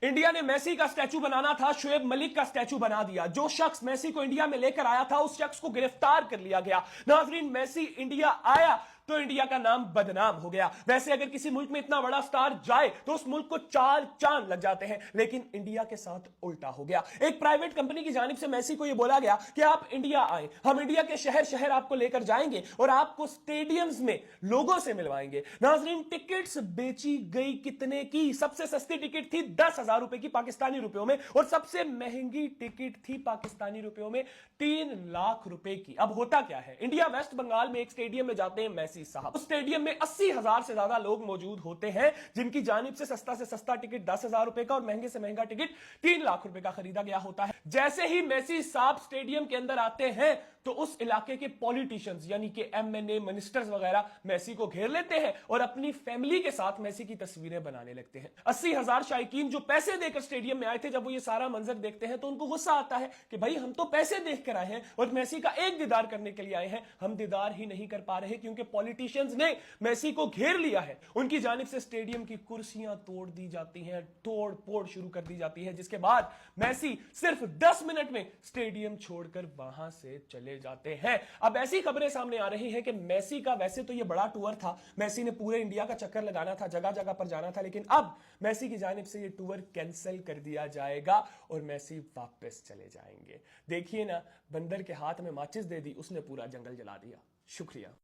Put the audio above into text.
India ने Messi का statue बनाना था, शुएब मलिक का स्टैचू बना दिया। जो शख्स मेसी को इंडिया में लेकर आया था उस शख्स को गिरफ्तार कर लिया गया। नाजरीन, मेसी इंडिया आया तो इंडिया का नाम बदनाम हो गया। वैसे अगर किसी मुल्क में इतना बड़ा स्टार जाए तो उस मुल्क को 4 चांद लग जाते हैं, लेकिन इंडिया के साथ उल्टा हो गया। एक प्राइवेट कंपनी की जानिब से मेसी को यह बोला गया कि आप इंडिया आए, हम इंडिया के शहर शहर आपको लेकर जाएंगे और आपको स्टेडियम्स में लोगों से मिलवाएंगे। नाजरीन, टिकट्स बेची गई कितने की? सबसे सस्ती टिकट थी 10,000 रुपए की पाकिस्तानी रुपयों में, और सबसे महंगी टिकट थी पाकिस्तानी रुपयों में 3 लाख रुपए की। अब होता क्या है, इंडिया वेस्ट बंगाल में एक स्टेडियम में जाते हैं मेसी साहब। उस स्टेडियम में 80,000 से ज्यादा लोग मौजूद होते हैं, जिनकी जानिब से सस्ता टिकट 10,000 रुपए का और महंगे से महंगा टिकट 3 लाख रुपए का खरीदा गया होता है। जैसे ही मेसी साहब स्टेडियम के अंदर आते हैं तो उस इलाके के पॉलिटिशियंस यानी कि एमएनए, मिनिस्टर्स वगैरह मेसी को घेर लेते हैं और अपनी फैमिली के साथ मेसी की तस्वीरें बनाने लगते हैं। 80,000 शायकीन जो पैसे देकर स्टेडियम में आए थे, जब वो ये सारा मंजर देखते हैं तो उनको गुस्सा आता है कि भाई हम तो पैसे देख कर आए हैं और मेसी का एक दीदार करने के लिए आए हैं, हम दीदार ही नहीं कर पा रहे क्योंकि पॉलिटिशियंस ने मेसी को घेर लिया है। उनकी जानिब से स्टेडियम की कुर्सियां तोड़ दी जाती हैं, तोड़ फोड़ शुरू कर दी जाती है, जिसके बाद मेसी सिर्फ 10 मिनट में स्टेडियम छोड़कर वहां से चले जाते हैं। अब ऐसी खबरें सामने आ रही हैं कि मेसी का वैसे तो ये बड़ा टूर था, मेसी ने पूरे इंडिया का चक्कर लगाना था, जगह जगह पर जाना था, लेकिन अब मेसी की जानिब से ये टूर कैंसिल कर दिया जाएगा और मेसी वापस चले जाएंगे। देखिए ना, बंदर के हाथ में माचिस दे दी, उसने पूरा जंगल जला दिया। शुक्रिया।